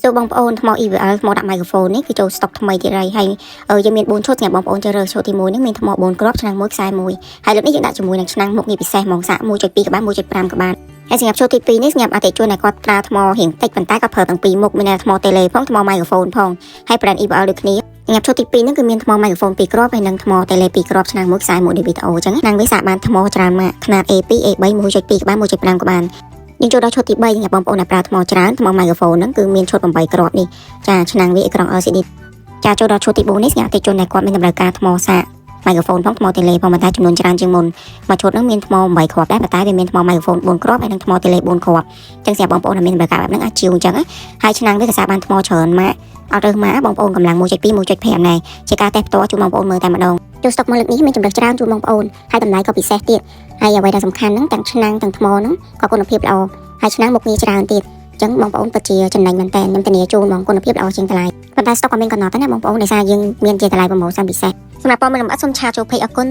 ចូលបងប្អូនថ្ម EVL ថ្មដាក់ microphone នេះគឺចូល stock ថ្មីទៀតហើយយើងមាន4ឈុតសម្រាប់បងប្អូនជ្រើសរើសឈុតទី1នេះមានថ្ម4គ្រាប់ឆ្នាំង1ខ្សែ1ហើយលើកនេះយើងដាក់ជាមួយនឹងឆ្នាំងមុខងារពិសេសហ្មងសាក 1.2 ក្បាល 1.5 ក្បាលហើយសម្រាប់ឈុតទី2នេះសម្រាប់អតិថិជនដែលគាត់ប្រើថ្មរៀងតិចប៉ុន្តែគាត់ប្រើទាំងពីរមុខមានថ្ម tele ផងថ្ម microphone ផងហើយ brand EVL ដូចគ្នាសម្រាប់ឈុតទី2នេះគឺមានថ្ម microphone 2គ្រាប់ហើយនិងថ្ម tele 2គ្រាប់ឆ្នាំង1ខ្សែ1 video អញ្ចឹងឆ្នាំងវាសាកបានថ្មច្រើនម៉ាកຂະຫນាត A2 A3 1.2 ក្បាល 1.5 ក្បាលយើងចូលដល់ឈុតទី3សម្រាប់បងប្អូនដែលប្រើថ្មច្រើនថ្ម microphone ហ្នឹងគឺមានឈុត8គ្រាប់នេះចាឆ្នាំងវាអេក្រង់ LCD ចាចូលដល់ឈុតទី4នេះសម្រាប់អតិថិជនដែលគាត់មានតម្រូវការថ្មសាក microphone ផងថ្ម tele ផងតែចំនួនច្រើនជាងមុនមួយឈុតហ្នឹងមានថ្ម8គ្រាប់ដែរប៉ុន្តែវាមានថ្ម microphone 4គ្រាប់ហើយនិងថ្ម tele 4គ្រាប់អញ្ចឹងសម្រាប់បងប្អូនដែលមានតម្រូវការបែបហ្នឹងអាចជាវអញ្ចឹងហើយឆ្នាំងវាក៏សាកបានថ្មច្រើនម៉ាកអត់រើសម៉ាកបងប្អូនកម្លាំង 1.2 1.5 ដែរជាការតេស្តផ្ទាល់ជូនបងប្អូនមើលតែម្ដងចូលស្តុកមកលើកនេះមានជម្រើសច្រើនជូនបងប្អូនហើយតម្លៃក៏ពិសេសទៀតហើយអ្វីដែលសំខាន់ហ្នឹងទាំងឆ្នាំងទាំងថ្មហ្នឹងក៏គុណភាពល្អហើយឆ្នាំងមុខងារច្រើនទៀតអញ្ចឹងបងប្អូនពិតជាចំណេញមែនតើខ្ញុំធានាជូនហ្មងគុណភាពល្អជាងតម្លៃប៉ុន្តែស្តុកក៏មានកំណត់ដែរណាបងប្អូនដោយសារយើងមានជាតម្លៃប្រម៉ូសិនពិសេសសម្រាប់ព័ត៌មានលម្អិតសូមឆាតចូលពេកអរគុណ